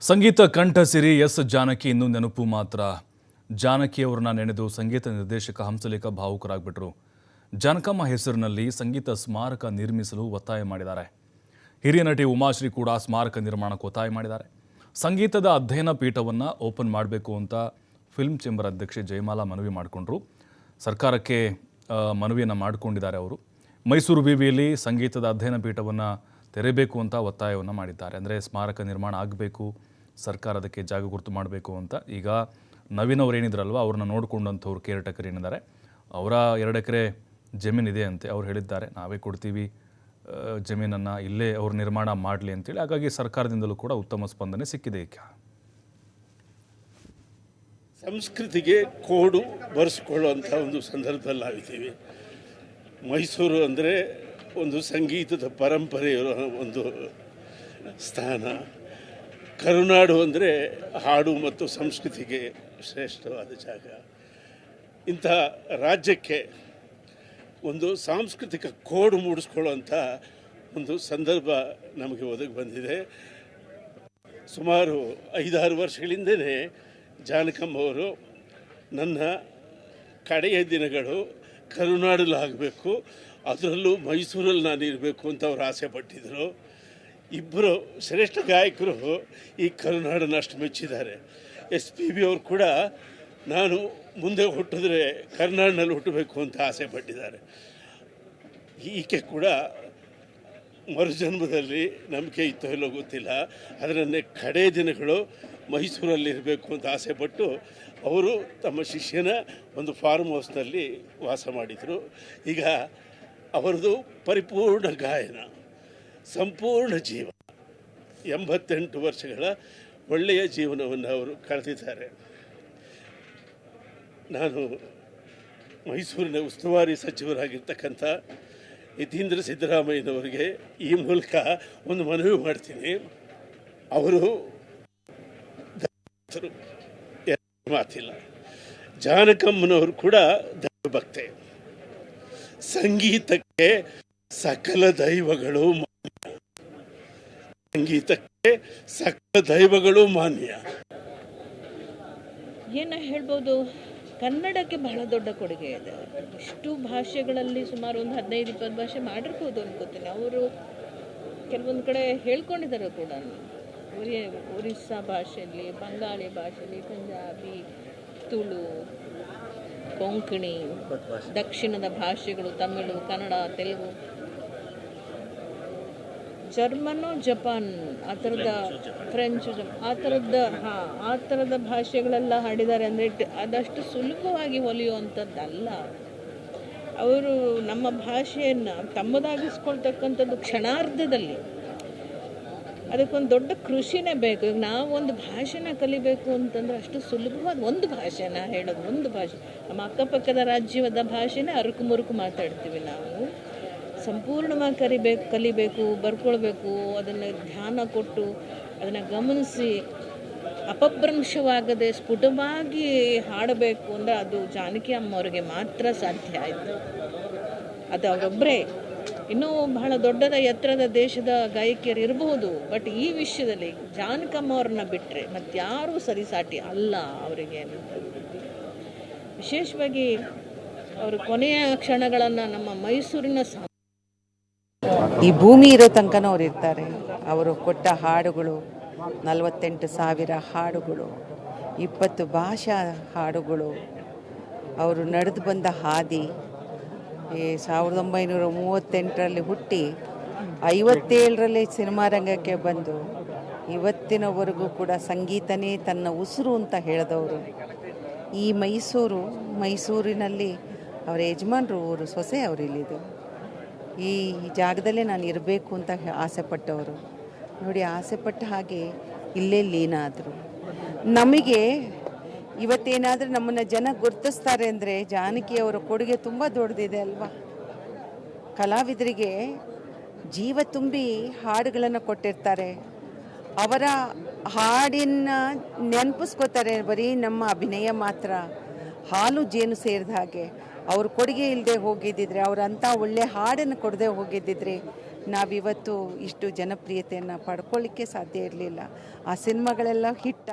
ಸಂಗೀತ ಕಂಠ ಸಿರಿ ಎಸ್ ಜಾನಕಿ ಇನ್ನೂ ನೆನಪು ಮಾತ್ರ. ಜಾನಕಿಯವರನ್ನ ನೆನೆದು ಸಂಗೀತ ನಿರ್ದೇಶಕ ಹಂಸಲೇಖ ಭಾವುಕರಾಗ್ಬಿಟ್ರು. ಜಾನಕಮ್ಮ ಹೆಸರಿನಲ್ಲಿ ಸಂಗೀತ ಸ್ಮಾರಕ ನಿರ್ಮಿಸಲು ಒತ್ತಾಯ ಮಾಡಿದ್ದಾರೆ. ಹಿರಿಯ ನಟಿ ಉಮಾಶ್ರೀ ಕೂಡ ಸ್ಮಾರಕ ನಿರ್ಮಾಣಕ್ಕೆ ಒತ್ತಾಯ ಮಾಡಿದ್ದಾರೆ. ಸಂಗೀತದ ಅಧ್ಯಯನ ಪೀಠವನ್ನು ಓಪನ್ ಮಾಡಬೇಕು ಅಂತ ಫಿಲ್ಮ್ ಚೇಂಬರ್ ಅಧ್ಯಕ್ಷೆ ಜಯಮಾಲಾ ಮನವಿ ಮಾಡಿಕೊಂಡ್ರು. ಸರ್ಕಾರಕ್ಕೆ ಮನವಿಯನ್ನು ಮಾಡಿಕೊಂಡಿದ್ದಾರೆ ಅವರು. ಮೈಸೂರು ವಿವಿಯಲ್ಲಿ ಸಂಗೀತದ ಅಧ್ಯಯನ ಪೀಠವನ್ನು ತೆರೆಯಬೇಕು ಅಂತ ಒತ್ತಾಯವನ್ನು ಮಾಡಿದ್ದಾರೆ. ಅಂದರೆ ಸ್ಮಾರಕ ನಿರ್ಮಾಣ ಆಗಬೇಕು, ಸರ್ಕಾರ ಅದಕ್ಕೆ ಜಾಗ ಗುರುತು ಮಾಡಬೇಕು ಅಂತ. ಈಗ ನವೀನ್ ಅವ್ರು ಏನಿದ್ರಲ್ವ, ಅವ್ರನ್ನ ನೋಡಿಕೊಂಡಂಥವ್ರು ಕೇರ್ ಟೇಕರ್ ಏನಿದ್ದಾರೆ, ಅವರ 2 ಎಕರೆ ಜಮೀನಿದೆ ಅಂತೆ. ಅವ್ರು ಹೇಳಿದ್ದಾರೆ, ನಾವೇ ಕೊಡ್ತೀವಿ ಜಮೀನನ್ನು, ಇಲ್ಲೇ ಅವ್ರು ನಿರ್ಮಾಣ ಮಾಡಲಿ ಅಂತೇಳಿ. ಹಾಗಾಗಿ ಸರ್ಕಾರದಿಂದಲೂ ಕೂಡ ಉತ್ತಮ ಸ್ಪಂದನೆ ಸಿಕ್ಕಿದೆ. ಈಗ ಸಂಸ್ಕೃತಿಗೆ ಕೋಡು ಬರೆಸ್ಕೊಳ್ಳುವಂಥ ಒಂದು ಸಂದರ್ಭದಲ್ಲಿ ನಾವಿದ್ದೀವಿ. ಮೈಸೂರು ಅಂದರೆ ಒಂದು ಸಂಗೀತದ ಪರಂಪರೆಯ ಒಂದು ಸ್ಥಾನ. ಕರುನಾಡು ಅಂದರೆ ಹಾಡು ಮತ್ತು ಸಂಸ್ಕೃತಿಗೆ ಶ್ರೇಷ್ಠವಾದ ಜಾಗ. ಇಂಥ ರಾಜ್ಯಕ್ಕೆ ಒಂದು ಸಾಂಸ್ಕೃತಿಕ ಕೋಡು ಮೂಡಿಸ್ಕೊಳ್ಳುವಂಥ ಒಂದು ಸಂದರ್ಭ ನಮಗೆ ಒದಗಿ ಬಂದಿದೆ. ಸುಮಾರು 5-6 ವರ್ಷಗಳಿಂದಲೇ ಜಾನಕಮ್ಮವರು ನನ್ನ ಕಡೆಯ ದಿನಗಳು ಕರುನಾಡಲ್ಲಿ ಆಗಬೇಕು, ಅದರಲ್ಲೂ ಮೈಸೂರಲ್ಲಿ ನಾನು ಇರಬೇಕು ಅಂತ ಅವ್ರು ಆಸೆ ಪಟ್ಟಿದ್ದರು. ಇಬ್ಬರು ಶ್ರೇಷ್ಠ ಗಾಯಕರು ಈ ಕರುನಾಡನ್ನು ಅಷ್ಟು ಮೆಚ್ಚಿದ್ದಾರೆ. SPB ಅವರು ಕೂಡ ನಾನು ಮುಂದೆ ಹುಟ್ಟಿದ್ರೆ ಕರ್ನಾಡಿನಲ್ಲಿ ಹುಟ್ಟಬೇಕು ಅಂತ ಆಸೆ ಪಟ್ಟಿದ್ದಾರೆ. ಈಕೆ ಕೂಡ ಮರುಜನ್ಮದಲ್ಲಿ ನಂಬಿಕೆ ಇತ್ತೋ ಇಲ್ಲೋ ಗೊತ್ತಿಲ್ಲ, ಅದರನ್ನೇ ಕಡೆ ದಿನಗಳು ಮೈಸೂರಲ್ಲಿರಬೇಕು ಅಂತ ಆಸೆಪಟ್ಟು ಅವರು ತಮ್ಮ ಶಿಷ್ಯನ ಒಂದು ಫಾರ್ಮ್ ಹೌಸ್ನಲ್ಲಿ ವಾಸ ಮಾಡಿದರು. ಈಗ ಅವರದು ಪರಿಪೂರ್ಣ ಗಾಯನ, ಸಂಪೂರ್ಣ ಜೀವ, 88 ವರ್ಷಗಳ ಒಳ್ಳೆಯ ಜೀವನವನ್ನು ಅವರು ಕಳೆದಿದ್ದಾರೆ. ನಾನು ಮೈಸೂರಿನ ಉಸ್ತುವಾರಿ ಸಚಿವರಾಗಿರ್ತಕ್ಕಂಥ ಯತೀಂದ್ರ ಸಿದ್ದರಾಮಯ್ಯನವರಿಗೆ ಈ ಮೂಲಕ ಒಂದು ಮನವಿ ಮಾಡ್ತೀನಿ. ಅವರು ಮಾತಿಲ್ಲ, ಜಾನಕಮ್ಮನವರು ಕೂಡ ದೈವಭಕ್ತೆ. ಸಂಗೀತಕ್ಕೆ ಸಕಲ ದೈವಗಳು ಮಾನ್ಯ, ಸಂಗೀತಕ್ಕೆ ಸಕಲ ದೈವಗಳು ಮಾನ್ಯ. ಏನು ಹೇಳ್ಬೋದು, ಕನ್ನಡಕ್ಕೆ ಬಹಳ ದೊಡ್ಡ ಕೊಡುಗೆ ಇದೆ. ಇಷ್ಟು ಭಾಷೆಗಳಲ್ಲಿ ಸುಮಾರು ಒಂದು 15-20 ಭಾಷೆ ಮಾಡಿರ್ಬೋದು ಅನ್ಕೋತೀನಿ. ಅವರು ಕೆಲವೊಂದು ಕಡೆ ಹೇಳ್ಕೊಂಡಿದ್ದಾರೆ ಕೂಡ. ಒರಿಸ್ಸಾ ಭಾಷೆಯಲ್ಲಿ, ಬಂಗಾಳಿ ಭಾಷೆಯಲ್ಲಿ, ಪಂಜಾಬಿ, ತುಳು, ಕೊಂಕಣಿ, ದಕ್ಷಿಣದ ಭಾಷೆಗಳು, ತಮಿಳು, ಕನ್ನಡ, ತೆಲುಗು, ಜರ್ಮನು, ಜಪಾನ್, ಆ ಥರದ ಫ್ರೆಂಚ್, ಆ ಥರದ ಭಾಷೆಗಳೆಲ್ಲ ಹಾಡಿದ್ದಾರೆ. ಅಂದರೆ ಅದಷ್ಟು ಸುಲಭವಾಗಿ ಹೊಲಿಯುವಂಥದ್ದಲ್ಲ. ಅವರು ನಮ್ಮ ಭಾಷೆಯನ್ನು ತಮ್ಮದಾಗಿಸ್ಕೊಳ್ತಕ್ಕಂಥದ್ದು ಕ್ಷಣಾರ್ಧದಲ್ಲಿ. ಅದಕ್ಕೊಂದು ದೊಡ್ಡ ಕೃಷಿನೇ ಬೇಕು. ಈಗ ನಾವು ಒಂದು ಭಾಷೆನ ಕಲಿಬೇಕು ಅಂತಂದರೆ ಅಷ್ಟು ಸುಲಭವಾಗಿ ಒಂದು ಭಾಷೆನ ಹೇಳೋದು, ಒಂದು ಭಾಷೆ. ನಮ್ಮ ಅಕ್ಕಪಕ್ಕದ ರಾಜ್ಯದ ಭಾಷೆನೇ ಅರುಕು ಮುರುಕು ಮಾತಾಡ್ತೀವಿ ನಾವು. ಸಂಪೂರ್ಣವಾಗಿ ಕಲಿಬೇಕು, ಬರ್ಕೊಳ್ಬೇಕು, ಅದನ್ನು ಧ್ಯಾನ ಕೊಟ್ಟು ಅದನ್ನು ಗಮನಿಸಿ ಅಪಭ್ರಂಶವಾಗದೆ ಸ್ಫುಟವಾಗಿ ಹಾಡಬೇಕು ಅಂದರೆ ಅದು ಜಾನಕಿ ಅಮ್ಮವ್ರಿಗೆ ಮಾತ್ರ ಸಾಧ್ಯ ಆಯಿತು. ಅದು ಅವರೊಬ್ಬರೇ. ಇನ್ನೂ ಬಹಳ ದೊಡ್ಡದ ಎತ್ತರದ ದೇಶದ ಗಾಯಕಿಯರು ಇರಬಹುದು, ಬಟ್ ಈ ವಿಷಯದಲ್ಲಿ ಜಾನಕಮ್ಮವ್ರನ್ನ ಬಿಟ್ಟರೆ ಮತ್ತಾರೂ ಸರಿಸಾಟಿ ಅಲ್ಲ ಅವರಿಗೆ. ವಿಶೇಷವಾಗಿ ಅವರು ಕೊನೆಯ ಕ್ಷಣಗಳನ್ನು ನಮ್ಮ ಮೈಸೂರಿನ ಈ ಭೂಮಿ ಇರೋ ತನಕನೂ ಅವ್ರು ಇರ್ತಾರೆ. ಅವರು ಕೊಟ್ಟ ಹಾಡುಗಳು 48,000 ಹಾಡುಗಳು, 20 ಭಾಷಾ ಹಾಡುಗಳು, ಅವರು ನಡೆದು ಬಂದ ಹಾದಿ. 1938ರಲ್ಲಿ ಹುಟ್ಟಿ 57ರಲ್ಲಿ ಸಿನಿಮಾ ರಂಗಕ್ಕೆ ಬಂದು ಇವತ್ತಿನವರೆಗೂ ಕೂಡ ಸಂಗೀತನೇ ತನ್ನ ಉಸಿರು ಅಂತ ಹೇಳಿದವರು. ಈ ಮೈಸೂರಿನಲ್ಲಿ ಅವರ ಯಜಮಾನರು ಊರು, ಸೊಸೆ ಅವರು ಇಲ್ಲಿದ್ದು. ಈ ಜಾಗದಲ್ಲೇ ನಾನು ಇರಬೇಕು ಅಂತ ಆಸೆಪಟ್ಟವರು. ನೋಡಿ, ಆಸೆಪಟ್ಟ ಹಾಗೆ ಇಲ್ಲೇ ಲೀನ ಆದರು. ನಮಗೆ ಇವತ್ತೇನಾದರೂ ನಮ್ಮನ್ನು ಜನ ಗುರುತಿಸ್ತಾರೆ ಅಂದರೆ ಜಾನಕಿಯವರ ಕೊಡುಗೆ ತುಂಬ ದೊಡ್ಡದಿದೆ ಅಲ್ವಾ. ಕಲಾವಿದರಿಗೆ ಜೀವ ತುಂಬಿ ಹಾಡುಗಳನ್ನು ಕೊಟ್ಟಿರ್ತಾರೆ. ಅವರ ಹಾಡಿನ ನೆನಪಿಸ್ಕೋತಾರೆ. ಬರೀ ನಮ್ಮ ಅಭಿನಯ ಮಾತ್ರ, ಹಾಲು ಜೇನು ಸೇರಿದ ಹಾಗೆ. ಅವ್ರ ಕೊಡುಗೆ ಇಲ್ಲದೆ ಹೋಗಿದ್ದಿದ್ರೆ, ಅವರಂಥ ಒಳ್ಳೆ ಹಾಡನ್ನು ಕೊಡದೆ ಹೋಗಿದ್ದಿದ್ರೆ ನಾವಿವತ್ತು ಇಷ್ಟು ಜನಪ್ರಿಯತೆಯನ್ನು ಪಡ್ಕೊಳ್ಳಿಕ್ಕೆ ಸಾಧ್ಯ ಇರಲಿಲ್ಲ. ಆ ಸಿನಿಮಾಗಳೆಲ್ಲ ಹಿಟ್